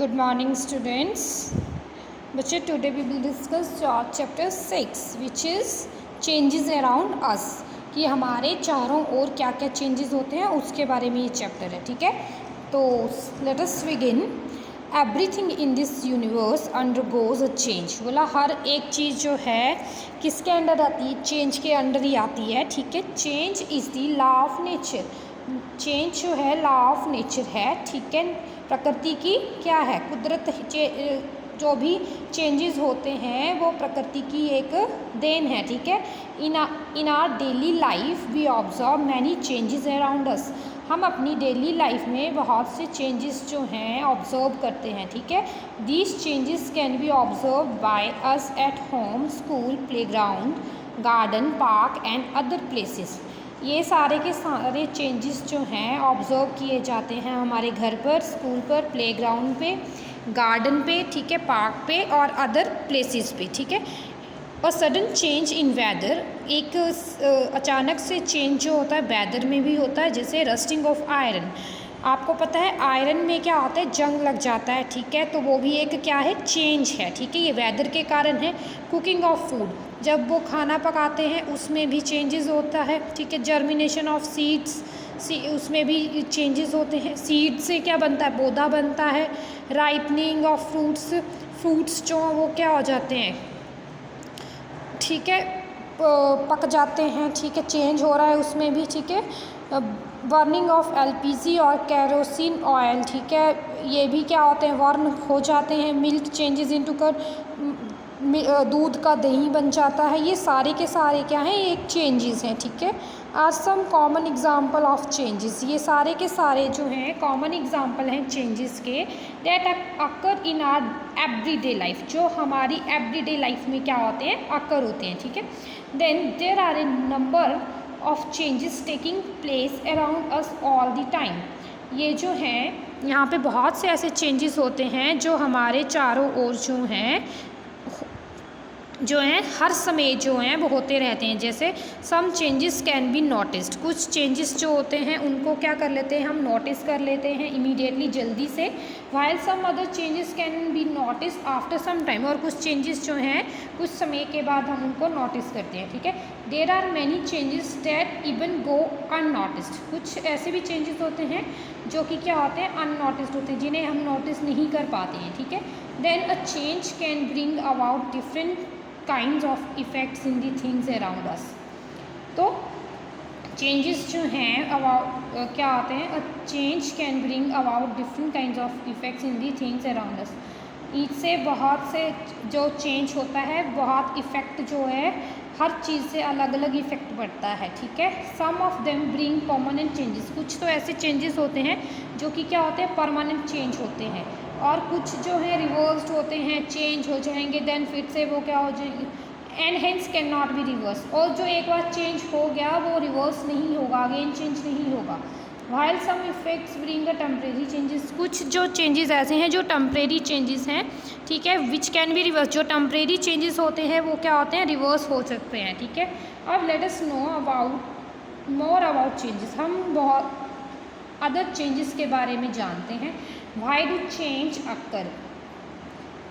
Good morning, students. बच्चे today we will discuss chapter 6 which is changes around us कि हमारे चारों ओर क्या क्या changes होते हैं उसके बारे में ये chapter है. ठीक है, तो let us begin. Everything in this universe undergoes a change. बोला हर एक चीज़ जो है किसके अंडर आती है? चेंज के अंडर ही आती है. ठीक है, change is the law of nature. Change जो है लॉ ऑफ नेचर है. ठीक है, प्रकृति की क्या है? कुदरत. जो भी चेंजेस होते हैं वो प्रकृति की एक देन है. ठीक है, in our daily life we observe many changes around us. हम अपनी डेली लाइफ में बहुत से चेंजेस जो हैं ऑब्जर्व करते हैं. ठीक है, these changes can B observe by us at home, school, playground, garden, park and other places. ये सारे के सारे चेंजेस जो हैं ऑब्जर्व किए जाते हैं हमारे घर पर, स्कूल पर, प्लेग्राउंड पे, गार्डन पे, ठीक है, पार्क पे और अदर प्लेसेस पे. ठीक है, और सडन चेंज इन वेदर, एक अचानक से चेंज जो होता है वेदर में भी होता है. जैसे रस्टिंग ऑफ आयरन, आपको पता है आयरन में क्या होता है? जंग लग जाता है. ठीक है, तो वो भी एक क्या है? चेंज है. ठीक है, ये वेदर के कारण है. कुकिंग ऑफ फूड, जब वो खाना पकाते हैं उसमें भी चेंजेस होता है. ठीक है, जर्मिनेशन ऑफ सीड्स, उसमें भी चेंजेस होते हैं. सीड से क्या बनता है? पौधा बनता है. राइपनिंग ऑफ फ्रूट्स जो वो क्या हो जाते हैं? ठीक है, पक जाते हैं. ठीक है, चेंज हो रहा है उसमें भी. ठीक है, बर्निंग ऑफ एलपीजी और केरोसिन ऑयल, ठीक है, ये भी क्या होते हैं? बर्न हो जाते हैं. मिल्क चेंजेस इनटू दूध का दही बन जाता है. ये सारे के सारे क्या हैं? एक चेंजेस हैं. ठीक है, our some common example of changes, ये सारे के सारे जो हैं कॉमन एग्जाम्पल हैं चेंजेस के. That occur in our everyday life, जो हमारी एवरीडे लाइफ में क्या होते हैं? अकर होते हैं. ठीक है, then there are a number of changes taking place around us all the time. ये जो हैं यहाँ पे बहुत से ऐसे चेंजेस होते हैं जो हमारे चारों ओर जो हैं हर समय जो हैं वो होते रहते हैं. जैसे some changes can be noticed, कुछ चेंजेस जो होते हैं उनको क्या कर लेते हैं? हम नोटिस कर लेते हैं इमीडिएटली, जल्दी से. While some other changes can be noticed after some time, और कुछ चेंजेस जो हैं कुछ समय के बाद हम उनको नोटिस करते हैं. ठीक है, there are many changes that even go unnoticed, कुछ ऐसे भी चेंजेस होते हैं जो कि क्या होते हैं? अननोटिस्ड होते हैं, जिन्हें हम नोटिस नहीं कर पाते हैं. ठीक है, then a change can bring about different kinds of effects in the things around us. तो चेंजेस जो हैं अबाउट क्या आते हैं? A change can bring about different kinds of effects in the things around us. इससे बहुत से जो चेंज होता है, बहुत इफ़ेक्ट जो है हर चीज़ से अलग अलग इफ़ेक्ट पड़ता है. ठीक है, some of them bring permanent changes, कुछ तो ऐसे चेंजेस होते हैं जो कि क्या होते हैं? परमानेंट चेंज होते हैं. और कुछ जो है रिवर्स्ड होते हैं, चेंज हो जाएंगे देन फिर से वो क्या हो जाएंगे? And hence can not be reverse, और जो एक बार चेंज हो गया वो रिवर्स नहीं होगा, अगेन चेंज नहीं होगा. While some effects bring a temporary changes, कुछ जो चेंजेस ऐसे हैं जो टेम्परेरी चेंजेस हैं. ठीक है, विच कैन बी रिवर्स, जो टेम्परेरी चेंजेस होते हैं वो क्या होते हैं? रिवर्स हो सकते हैं. ठीक है, अब let us know about more about changes. हम बहुत अदर चेंजेस के बारे में जानते हैं. वाई डू चेंज अकर,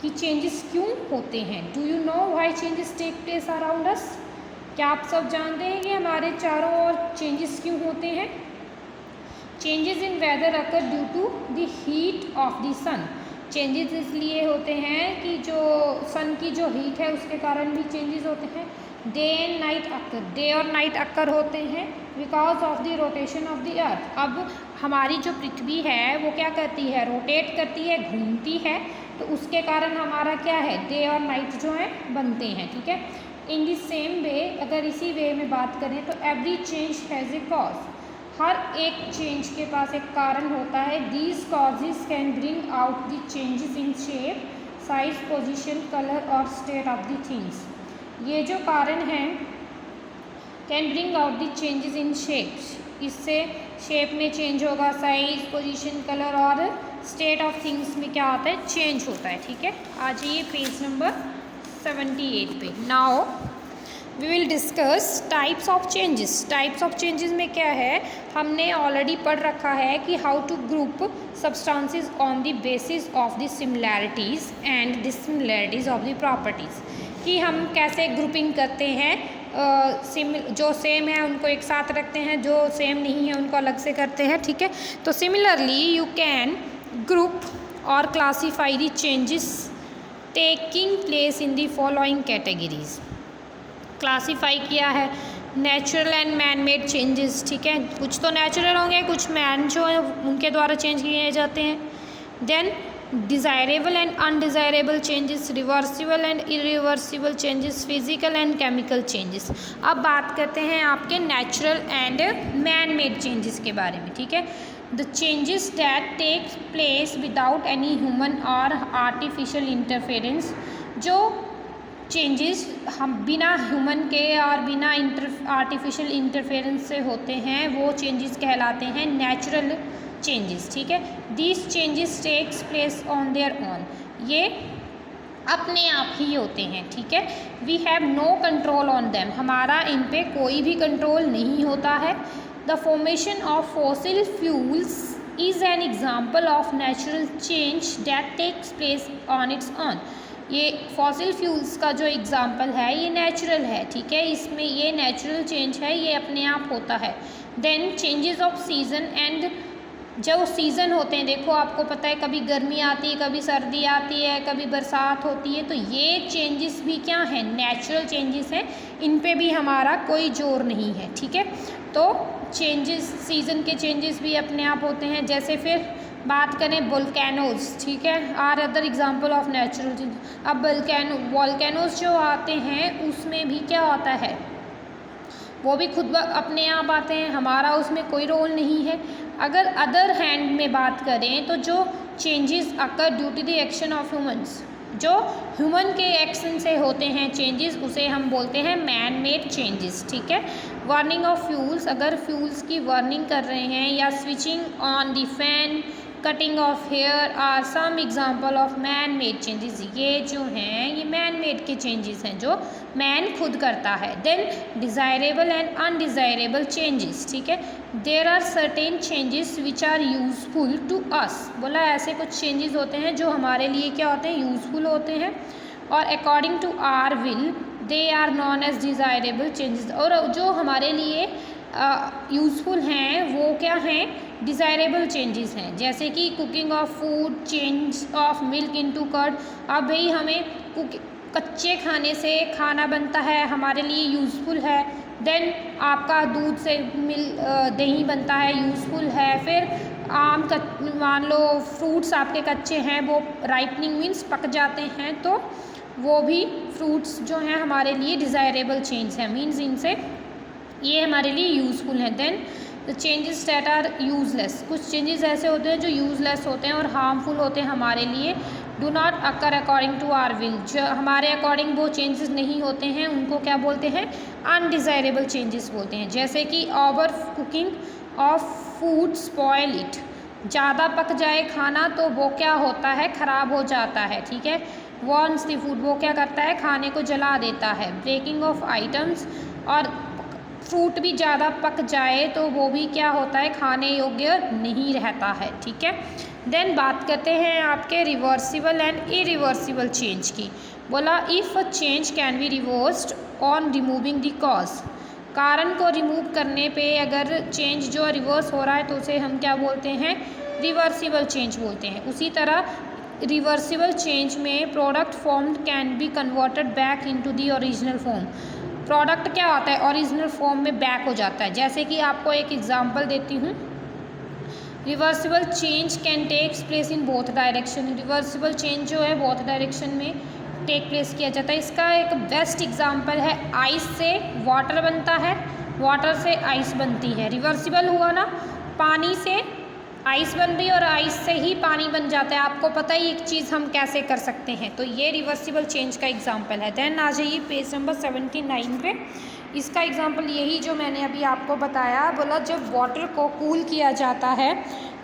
कि चेंजेस क्यों होते हैं? Do you know why changes take place around us, क्या आप सब जानते हैं कि हमारे चारों ओर चेंजेस क्यों होते हैं? Changes in weather occur due to the heat of the sun, changes इसलिए होते हैं कि जो सन की जो हीट है उसके कारण भी चेंजेस होते हैं. Day and night occur, day और नाइट अकर होते हैं because of the rotation of the earth. अब हमारी जो पृथ्वी है वो क्या करती है? रोटेट करती है, घूमती है, तो उसके कारण हमारा क्या है? डे और नाइट जो है बनते हैं. ठीक है, इन द सेम वे, अगर इसी वे में बात करें तो every change has a cause, हर एक चेंज के पास एक कारण होता है. These causes can bring out the changes in shape, size, position, colour और स्टेट ऑफ द थिंग्स. ये जो कारण हैं can bring out the changes in shapes, इससे शेप में चेंज होगा, साइज, पोजीशन, कलर और स्टेट ऑफ थिंग्स में क्या आता है? चेंज होता है. ठीक है, आ जाइए पेज नंबर 78 पे. Now we will discuss types of changes. Types of changes में क्या है, हमने ऑलरेडी पढ़ रखा है कि how to group substances on the basis of the similarities and dissimilarities of the properties, कि हम कैसे ग्रुपिंग करते हैं, जो सेम है उनको एक साथ रखते हैं, जो सेम नहीं है उनको अलग से करते हैं, ठीक है। तो सिमिलरली यू कैन ग्रुप और classify the changes taking place in the following categories. Classify किया है natural and man made changes, ठीक है। कुछ तो नेचुरल होंगे, कुछ मैन जो है उनके द्वारा चेंज किए जाते हैं। Then desirable and undesirable changes, reversible and irreversible changes, physical and chemical changes. अब बात करते हैं आपके natural and man made changes के बारे में, ठीक है। The changes that take place without any human और आर्टिफिशियल इंटरफेरेंस, जो चेंजेस हम बिना ह्यूमन के और बिना आर्टिफिशियल इंटरफेरेंस से होते हैं, वो चेंजेस कहलाते हैं नेचुरल चेंजेस, ठीक है। These changes takes place on their own, ये अपने आप ही होते हैं, ठीक है। We have no control on them, हमारा इन पे कोई भी कंट्रोल नहीं होता है। The formation of fossil fuels is an example of natural change that takes place on its own. ये फॉसिल फ्यूल्स का जो एग्ज़ाम्पल है ये नेचुरल है, ठीक है, इसमें ये नेचुरल चेंज है, ये अपने आप होता है। Then changes of season and, जो सीज़न होते हैं, देखो आपको पता है कभी गर्मी आती है, कभी सर्दी आती है, कभी बरसात होती है, तो ये चेंजेस भी क्या हैं, नेचुरल चेंजेस हैं, इन पे भी हमारा कोई जोर नहीं है, ठीक है। तो चेंजेस, सीज़न के चेंजेस भी अपने आप होते हैं। जैसे फिर बात करें वोल्केनोज, ठीक है, our other example of natural change. अब वोल्केनोज जो आते हैं उसमें भी क्या होता है, वो भी खुद अपने आप आते हैं, हमारा उसमें कोई रोल नहीं है। अगर अदर हैंड में बात करें तो जो changes occur due to the action of humans, जो ह्यूमन के एक्शन से होते हैं चेंजेस, उसे हम बोलते हैं मैन मेड चेंजेस, ठीक है। वार्निंग ऑफ फ्यूल्स, अगर फ्यूल्स की वार्निंग कर रहे हैं, या switching on the fan, cutting off hair are some example of man made changes. ये जो हैं ये मैन मेड के चेंजेस हैं जो मैन खुद करता है। Then desirable and undesirable changes, ठीक है। There are certain changes which are useful to us, बोला ऐसे कुछ चेंजेस होते हैं जो हमारे लिए क्या होते हैं, यूजफुल होते हैं, और according to our will they are known as desirable changes, और जो हमारे लिए यूज़फुल हैं वो क्या हैं, डिज़ायरेबल चेंजेस हैं। जैसे कि cooking of food, change of milk into curd. अब भाई हमें कच्चे खाने से खाना बनता है, हमारे लिए यूज़फुल है। देन आपका दूध से दही बनता है, यूज़फुल है। फिर मान लो फ्रूट्स आपके कच्चे हैं, वो राइपनिंग मीन्स पक जाते हैं, तो वो भी फ्रूट्स जो हैं हमारे लिए डिज़ायरेबल चेंज है, मीन्स इनसे ये हमारे लिए यूज़फुल हैं। Then the changes that are useless, कुछ चेंजेस ऐसे होते हैं जो यूज़लेस होते हैं और हार्मफुल होते हैं हमारे लिए। Do not occur according to our will, जो हमारे अकॉर्डिंग वो चेंजेस नहीं होते हैं उनको क्या बोलते हैं, अनडिज़ायरेबल चेंजेस बोलते हैं। जैसे कि over cooking of food spoil it, ज़्यादा पक जाए खाना तो वो क्या होता है, ख़राब हो जाता है, ठीक है। वॉर्न्स द फूड, वो क्या करता है, खाने को जला देता है। ब्रेकिंग ऑफ आइटम्स, और फ्रूट भी ज़्यादा पक जाए तो वो भी क्या होता है, खाने योग्य नहीं रहता है, ठीक है। देन बात करते हैं आपके रिवर्सिबल एंड इरिवर्सिबल चेंज की। बोला if a change can be reversed on removing the cause, कारण को रिमूव करने पे अगर चेंज जो रिवर्स हो रहा है तो उसे हम क्या बोलते हैं, रिवर्सिबल चेंज बोलते हैं। उसी तरह रिवर्सिबल चेंज में product form can be converted back into the original form, product क्या होता है, ओरिजिनल फॉर्म में बैक हो जाता है। जैसे कि आपको एक एग्जांपल देती हूँ, reversible change can takes place in both direction, reversible change जो है बोथ डायरेक्शन में टेक प्लेस किया जाता है। इसका एक बेस्ट एग्जांपल है, आइस से वाटर बनता है, वाटर से आइस बनती है, रिवर्सिबल हुआ ना, पानी से आइस बन रही है और आइस से ही पानी बन जाता है। आपको पता ही एक चीज़ हम कैसे कर सकते हैं, तो ये रिवर्सिबल चेंज का एग्जांपल है। देन आ जाइए पेज नंबर 79 पे, इसका एग्जांपल यही जो मैंने अभी आपको बताया। बोला जब वाटर को कूल किया जाता है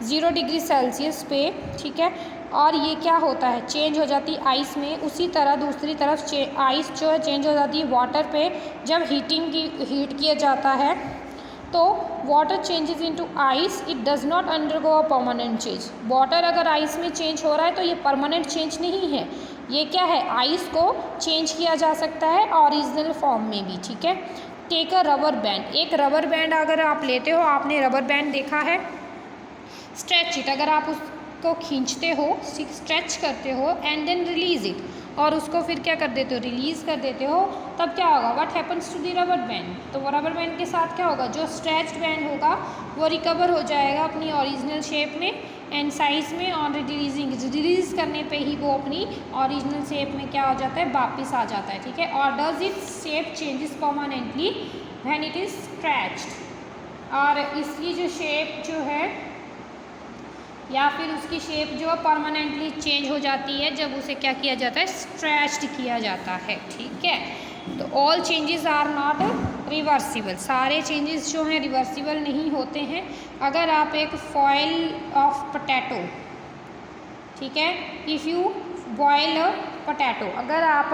0 डिग्री सेल्सियस पे, ठीक है, और ये क्या होता है, चेंज हो जाती है आइस में। उसी तरह दूसरी तरफ आइस जो है चेंज हो जाती है वाटर पे जब हीट किया जाता है। तो water changes into ice, it does not undergo a permanent change. Water अगर आइस में चेंज हो रहा है तो ये परमानेंट चेंज नहीं है, ये क्या है, आइस को चेंज किया जा सकता है ओरिजिनल फॉर्म में भी, ठीक है। टेक अ रबर बैंड, एक रबर बैंड अगर आप लेते हो, आपने रबर बैंड देखा है, स्ट्रेच इट, अगर आप उसको खींचते हो, स्ट्रेच करते हो एंड देन रिलीज इट, और उसको फिर क्या कर देते हो, रिलीज़ कर देते हो, तब क्या होगा, what happens to the rubber band. तो वो रबर बैंड के साथ क्या होगा, जो स्ट्रेच्ड बैंड होगा वो रिकवर हो जाएगा अपनी ओरिजिनल शेप में एंड साइज में, और रिलीज़ करने पे ही वो अपनी ओरिजिनल शेप में क्या हो जाता है, वापस आ जाता है, ठीक है। और does its shape changes permanently when it is stretched, और इसकी जो शेप जो है या फिर उसकी शेप जो परमानेंटली चेंज हो जाती है जब उसे क्या किया जाता है, स्ट्रेच्ड किया जाता है, ठीक है। तो all changes are not reversible, सारे चेंजेस जो हैं रिवर्सिबल नहीं होते हैं। अगर आप एक फॉइल ऑफ पोटैटो, ठीक है, if you boil a potato, अगर आप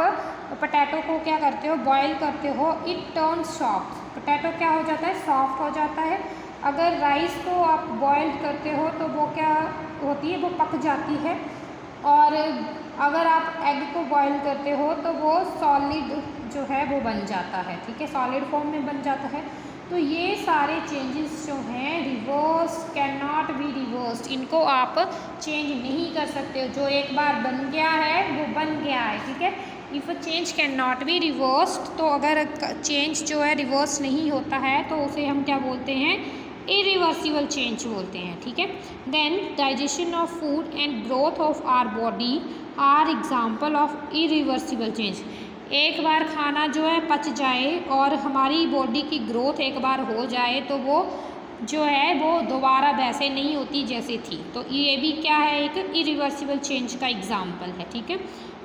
पोटैटो को क्या करते हो, बॉयल करते हो, इट टर्न्स सॉफ्ट, पोटैटो क्या हो जाता है, सॉफ्ट हो जाता है। अगर राइस को आप बॉयल करते हो तो वो क्या होती है, वो पक जाती है। और अगर आप एग को बॉयल करते हो तो वो सॉलिड जो है वो बन जाता है, ठीक है, सॉलिड फॉर्म में बन जाता है। तो ये सारे चेंजेस जो हैं reverse, can not be reversed, इनको आप चेंज नहीं कर सकते हो। जो एक बार बन गया है वो बन गया है, ठीक है। If a change can not be reversed, तो अगर चेंज जो है रिवर्स नहीं होता है तो उसे हम क्या बोलते हैं, इरिवर्सिबल चेंज बोलते हैं, ठीक है। Then digestion of food and growth of our body are example of irreversible change. एक बार खाना जो है पच जाए और हमारी बॉडी की ग्रोथ एक बार हो जाए तो वो जो है वो दोबारा वैसे नहीं होती जैसे थी। तो ये भी क्या है, एक इरिवर्सिबल चेंज का एग्जाम्पल है, ठीक है।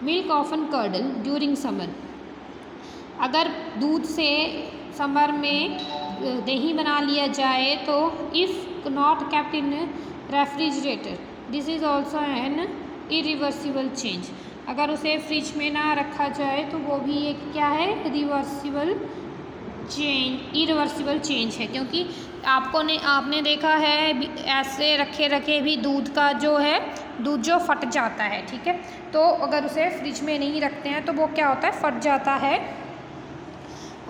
Milk often curdle during summer, अगर दूध से समर में दही बना लिया जाए तो if not kept in refrigerator, this is also an irreversible change. अगर उसे फ्रिज में ना रखा जाए तो वो भी एक क्या है, इरिवर्सिबल चेंज है, क्योंकि आपने देखा है ऐसे रखे रखे भी दूध का जो है, दूध जो फट जाता है, ठीक है। तो अगर उसे फ्रिज में नहीं रखते हैं तो वो क्या होता है, फट जाता है।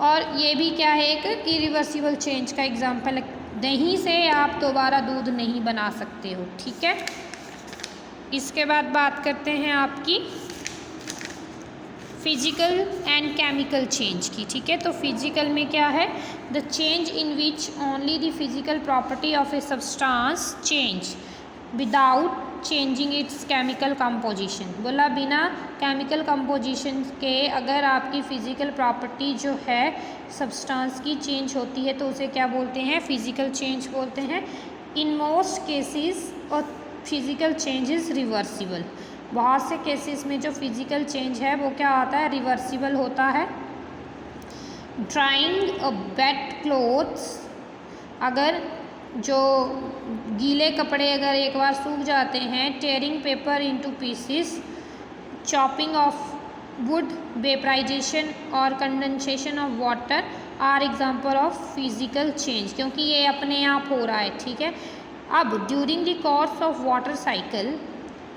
और ये भी क्या है, एक इरिवर्सिबल चेंज का एग्जाम्पल है। दही से आप दोबारा दूध नहीं बना सकते हो, ठीक है। इसके बाद बात करते हैं आपकी फिजिकल एंड केमिकल चेंज की, ठीक है। तो फिजिकल में क्या है, the change in which only the physical property of a substance change without changing it's chemical composition. बोला बिना केमिकल कंपोजिशन के अगर आपकी फ़िज़िकल प्रॉपर्टी जो है सब्सटेंस की चेंज होती है तो उसे क्या बोलते हैं, फिज़िकल चेंज बोलते हैं। इन मोस्ट केसेस और फिज़िकल चेंज इज़ रिवर्सिबल, बहुत से केसेस में जो फिज़िकल चेंज है वो क्या होता है, रिवर्सिबल होता है। ड्राइंग अ वेट क्लोथ्स, अगर जो गीले कपड़े अगर एक बार सूख जाते हैं, tearing paper into pieces, chopping of wood, vaporisation और condensation of water are example of physical change, क्योंकि ये अपने आप हो रहा है, ठीक है। अब during the course of water cycle,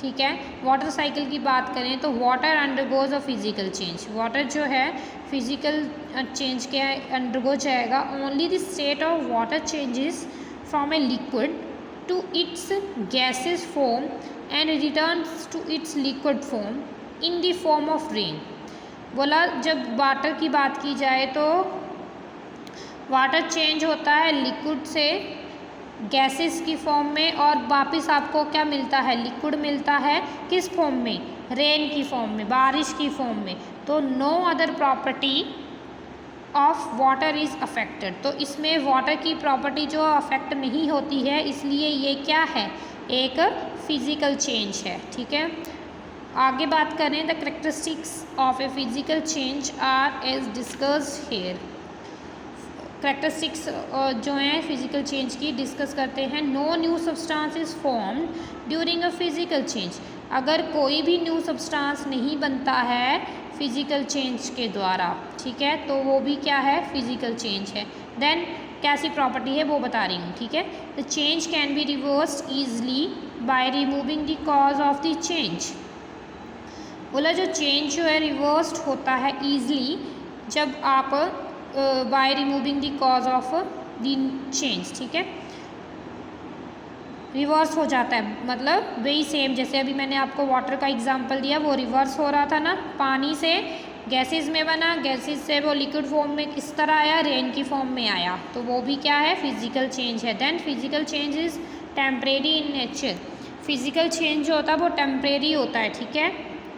ठीक है, वाटर साइकिल की बात करें तो वाटर अंडरगोज अ फिजिकल चेंज, वाटर जो है फिजिकल चेंज के अंडरगो जाएगा। Only the state of water changes from a liquid to its gaseous form and returns to its liquid form in the form of rain। बोला जब water की बात की जाए तो वाटर चेंज होता है लिक्विड से गैसेस की फॉर्म में और वापस आपको क्या मिलता है, लिक्विड मिलता है, किस फॉर्म में, रेन की फॉर्म में, बारिश की फॉर्म में। तो no other property of water is affected, तो इसमें वाटर की प्रॉपर्टी जो अफेक्ट नहीं होती है, इसलिए ये क्या है, एक फिज़िकल चेंज है, ठीक है। आगे बात करें, the characteristics of a physical change are as discussed here. Characteristics जो हैं फिजिकल चेंज की डिस्कस करते हैं। No new substance is formed during a physical change. अगर कोई भी न्यू सब्सटेंस नहीं बनता है फिजिकल चेंज के द्वारा, ठीक है, तो वो भी क्या है, फिजिकल चेंज है। देन कैसी प्रॉपर्टी है वो बता रही हूँ, ठीक है। The change can be reversed easily by removing the cause of the change. बोला जो चेंज जो है रिवर्स्ड होता है ईजली जब आप by removing the cause of the change, ठीक है, रिवर्स हो जाता है। मतलब वही सेम जैसे अभी मैंने आपको वाटर का एग्जांपल दिया, वो रिवर्स हो रहा था ना, पानी से गैसेस में बना, गैसेस से वो लिक्विड फॉर्म में किस तरह आया, रेन की फॉर्म में आया, तो वो भी क्या है, फिजिकल चेंज है। Then physical change is temporary in nature. Physical change जो होता है वो टेम्परेरी होता है, ठीक है,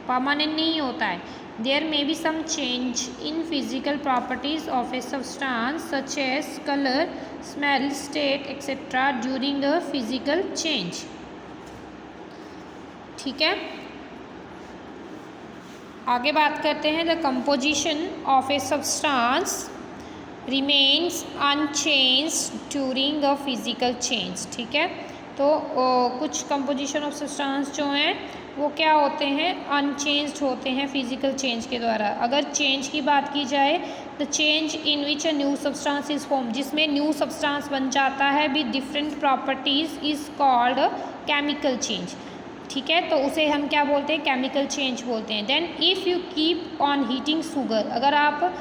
परमानेंट नहीं होता है। There may be some change in physical properties of a substance such as colour, smell, state etcetera during a physical change, ठीक है। आगे बात करते हैं, the composition of a substance remains unchanged during a physical change, ठीक है। तो कुछ कंपोजिशन ऑफ सब्सटेंस जो हैं वो क्या होते हैं, अनचेंज्ड होते हैं फिजिकल चेंज के द्वारा। अगर चेंज की बात की जाए, the change in which a new substance is form, जिसमें न्यू सब्सटेंस बन जाता है with different properties is called chemical change, ठीक है, तो उसे हम क्या बोलते हैं, केमिकल चेंज बोलते हैं। Then if you keep on heating sugar, अगर आप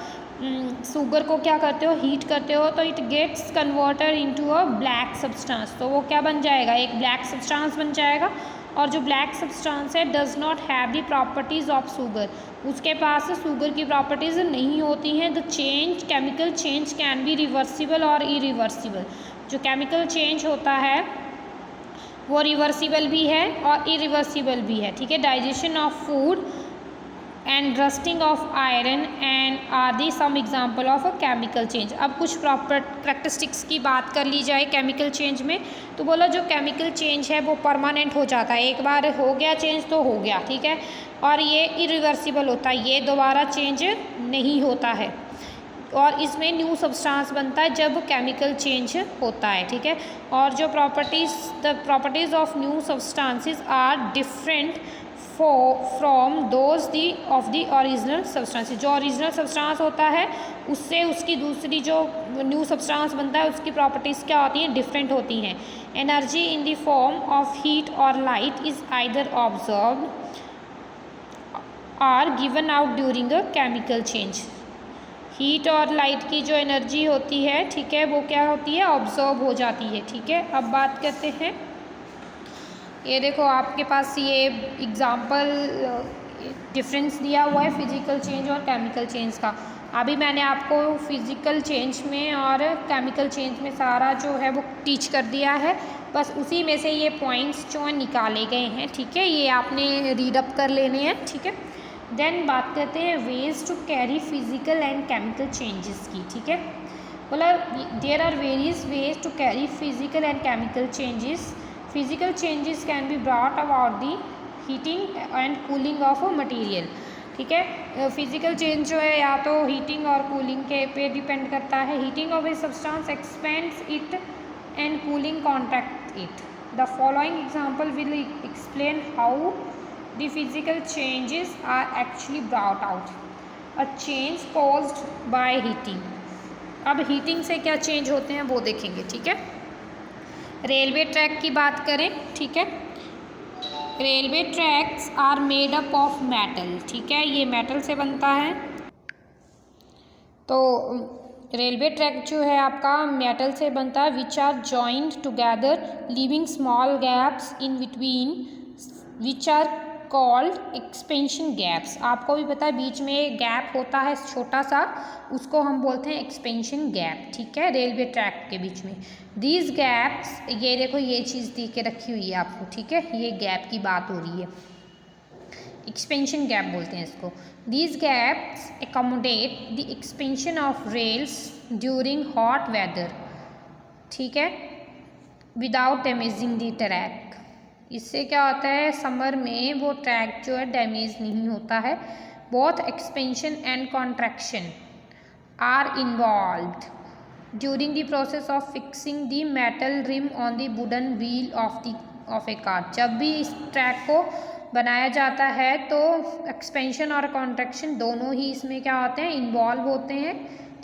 शुगर को क्या करते हो, हीट करते हो, तो it gets converted into a black substance, तो वो क्या बन जाएगा, एक ब्लैक सब्सटेंस बन जाएगा। और जो ब्लैक सब्सटेंस है does not have the properties of sugar, उसके पास शुगर की प्रॉपर्टीज़ नहीं होती हैं। The change, chemical change can be reversible और इरिवर्सिबल। जो केमिकल चेंज होता है वो रिवर्सिबल भी है और इरिवर्सिबल भी है, ठीक है। Digestion of food and rusting of iron and are the some example of a chemical change. अब कुछ प्रॉपर करेक्टरिस्टिक्स की बात कर ली जाए केमिकल चेंज में, तो बोला जो केमिकल चेंज है वो परमानेंट हो जाता है, एक बार हो गया चेंज तो हो गया, ठीक है, और ये इरिवर्सिबल होता है, ये दोबारा चेंज नहीं होता है, और इसमें न्यू सब्सटेंस बनता है जब केमिकल चेंज होता है, ठीक है। और जो the properties of new substances are different from those the of the original substances. जो ओरिजिनल सब्सटेंस होता है उससे उसकी दूसरी जो न्यू सब्सटेंस बनता है उसकी प्रॉपर्टीज़ क्या होती हैं, डिफरेंट होती हैं। Energy in the form of heat और light is either observed or given out during a chemical change. Heat और लाइट की जो एनर्जी होती है, ठीक है, वो क्या होती है, ऑब्जर्व हो जाती है, ठीक है। अब बात करते हैं, ये देखो आपके पास ये एग्जाम्पल डिफरेंस दिया हुआ है फिजिकल चेंज और केमिकल चेंज का। अभी मैंने आपको फिजिकल चेंज में और केमिकल चेंज में सारा जो है वो टीच कर दिया है, बस उसी में से ये पॉइंट्स जो हैं निकाले गए हैं, ठीक है, ये आपने रीड अप कर लेने हैं, ठीक है। देन बात करते हैं ways to carry physical and chemical changes की, ठीक है। बोला there are various ways to carry physical and chemical changes. Physical changes can be brought about the heating and cooling of a material, ठीक है। Physical change जो है या तो हीटिंग और कूलिंग के पे डिपेंड करता है। Heating of a substance expends it and cooling contract it. The following example will explain how the physical changes are actually brought out. A change caused by heating. अब heating से क्या change होते हैं वो देखेंगे, ठीक है। रेलवे ट्रैक की बात करें, ठीक है, railway tracks are made up of metal, ठीक है, ये मेटल से बनता है। तो रेलवे ट्रैक जो है आपका मेटल से बनता है, which are joined together leaving small gaps in between which are called expansion gaps. आपको भी पता है बीच में एक गैप होता है छोटा सा, उसको हम बोलते हैं एक्सपेंशन गैप, ठीक है, रेलवे ट्रैक के बीच में। दीज गैप्स, ये देखो ये चीज़ दी के रखी हुई है आपको, ठीक है, ये गैप की बात हो रही है, एक्सपेंशन गैप बोलते हैं इसको। These gaps accommodate the expansion of rails during hot weather, ठीक है, विदाउट डैमेजिंग द ट्रैक। इससे क्या होता है, समर में वो ट्रैक जो है डैमेज नहीं होता है। Both expansion and contraction are involved during the process of fixing the metal rim on the wooden wheel of a car. जब भी इस ट्रैक को बनाया जाता है तो एक्सपेंशन और कॉन्ट्रैक्शन दोनों ही इसमें क्या होते हैं, इन्वॉल्व होते हैं,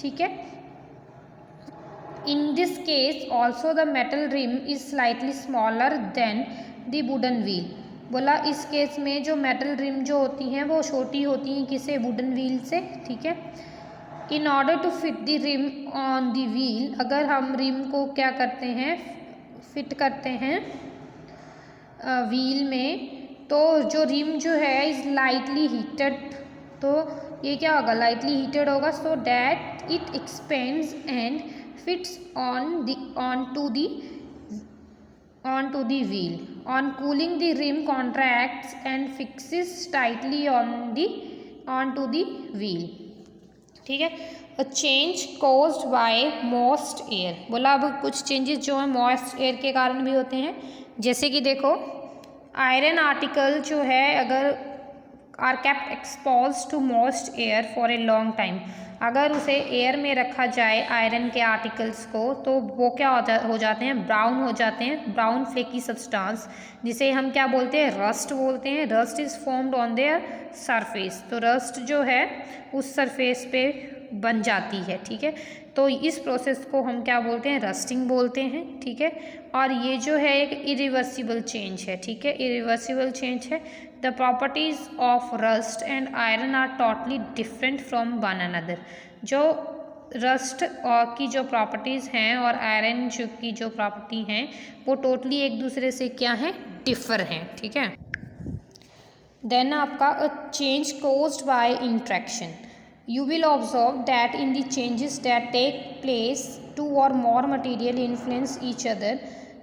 ठीक है। In this case also the metal rim is slightly smaller than the wooden wheel. बोला इस केस में जो मेटल रिम जो होती हैं वो छोटी होती हैं किसे, वुडन व्हील से, ठीक है। In order to fit the rim on the wheel, अगर हम रिम को क्या करते हैं, फिट करते हैं व्हील में, तो जो रिम जो है इज लाइटली हीटेड, तो ये क्या होगा, लाइटली हीटेड होगा, so that it expands and fits on to the wheel. On cooling the rim contracts and fixes tightly on to the wheel, ठीक है। A change caused by moist air. बोला अब कुछ चेंजेस जो हैं moist air के कारण भी होते हैं, जैसे कि देखो आयरन आर्टिकल जो है अगर are kept expose to moist air for a long time, अगर उसे एयर में रखा जाए आयरन के आर्टिकल्स को, तो वो क्या हो जाते हैं, ब्राउन हो जाते हैं, ब्राउन फ्लेकी सब्सटेंस, जिसे हम क्या बोलते हैं, रस्ट बोलते हैं। Rust is formed on their surface, तो रस्ट जो है उस सरफेस पे बन जाती है, ठीक है। तो इस प्रोसेस को हम क्या बोलते हैं, रस्टिंग बोलते हैं, ठीक है। और ये जो है एक इरिवर्सिबल चेंज है, ठीक है, इरिवर्सिबल चेंज है। The properties of rust and iron are totally different from one another. जो रस्ट और की जो प्रॉपर्टीज़ हैं और आयरन की जो प्रॉपर्टी हैं वो टोटली एक दूसरे से क्या हैं, डिफर हैं, ठीक है। देन आपका अ change caused bye interaction. You will observe that in the changes that take place, two or more material influence each other.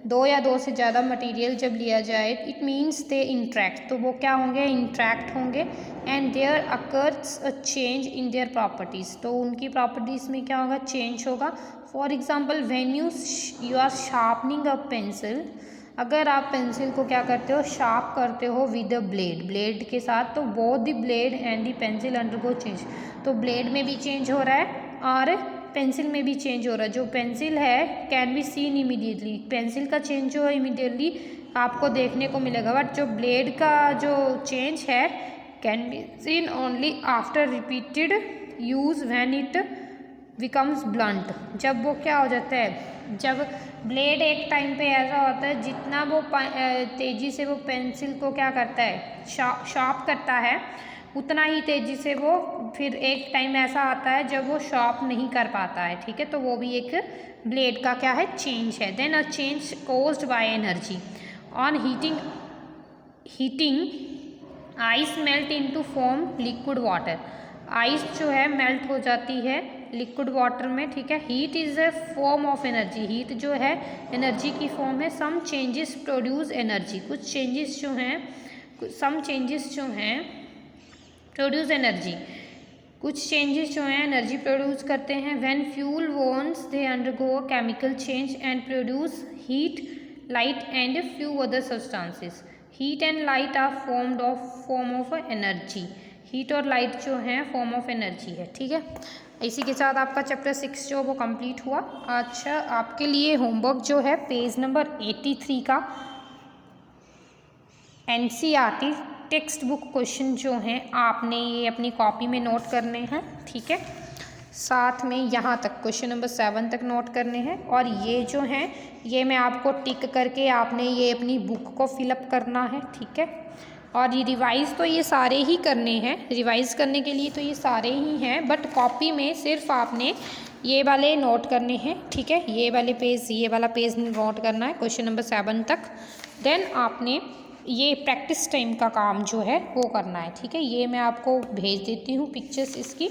दो या दो से ज़्यादा मटेरियल जब लिया जाए, इट मीन्स दे इंट्रैक्ट, तो वो क्या होंगे, इंट्रैक्ट होंगे। And there occurs a change in their properties, तो उनकी प्रॉपर्टीज़ में क्या होगा, चेंज होगा। For example when you are sharpening a pencil, अगर आप पेंसिल को क्या करते हो, शार्प करते हो विद अ ब्लेड के साथ, तो both the blade and the pencil undergo change, तो ब्लेड में भी चेंज हो रहा है और पेंसिल में भी चेंज हो रहा है। जो पेंसिल है can be seen immediately, pencil का चेंज जो है इमीडिएटली आपको देखने को मिलेगा, बट जो ब्लेड का जो चेंज है can be seen only after repeated use when it becomes blunt. जब वो क्या हो जाता है, जब ब्लेड एक टाइम पे ऐसा होता है जितना वो तेज़ी से वो पेंसिल को क्या करता है, शार्प करता है, उतना ही तेज़ी से वो फिर एक टाइम ऐसा आता है जब वो शार्प नहीं कर पाता है, ठीक है। तो वो भी एक ब्लेड का क्या है, चेंज है। Then a change caused by energy. On heating ice melt into form liquid water. Ice जो है मेल्ट हो जाती है लिक्विड वाटर में, ठीक है। Heat is a form of energy, heat जो है एनर्जी की फॉर्म है। सम चेंजेस प्रोड्यूस एनर्जी, कुछ चेंजेस जो हैं, सम चेंजेस जो हैं प्रोड्यूस एनर्जी, कुछ चेंजेस जो हैं एनर्जी प्रोड्यूस करते हैं। When fuel once they undergo chemical change and produce heat, light and few other substances. Heat and light are form of energy, heat और लाइट जो हैं फॉर्म ऑफ एनर्जी है, ठीक है। इसी के साथ आपका चैप्टर 6 जो वो कंप्लीट हुआ। अच्छा, आपके लिए होमवर्क जो है पेज नंबर 83 का NCERT टेक्स्ट बुक क्वेश्चन जो हैं आपने ये अपनी कॉपी में नोट करने हैं, ठीक है। साथ में यहाँ तक क्वेश्चन नंबर 7 तक नोट करने हैं, और ये जो हैं ये मैं आपको टिक करके आपने ये अपनी बुक को फिलअप करना है, ठीक है। और ये रिवाइज़ तो ये सारे ही करने हैं, रिवाइज़ करने के लिए तो ये सारे ही हैं, बट कॉपी में सिर्फ आपने ये वाले नोट करने हैं, ठीक है। ये वाला पेज नोट करना है क्वेश्चन नंबर 7 तक। देन आपने ये प्रैक्टिस टाइम का काम जो है वो करना है, ठीक है। ये मैं आपको भेज देती हूँ पिक्चर्स इसकी,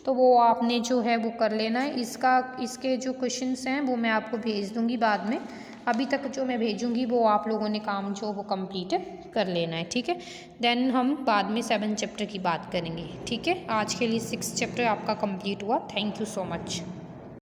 तो वो आपने जो है वो कर लेना है। इसके जो क्वेश्चंस हैं वो मैं आपको भेज दूँगी बाद में, अभी तक जो मैं भेजूँगी वो आप लोगों ने काम जो वो कंप्लीट कर लेना है, ठीक है। देन हम बाद में 7 चैप्टर की बात करेंगे, ठीक है। आज के लिए 6 चैप्टर आपका कंप्लीट हुआ। Thank you so much.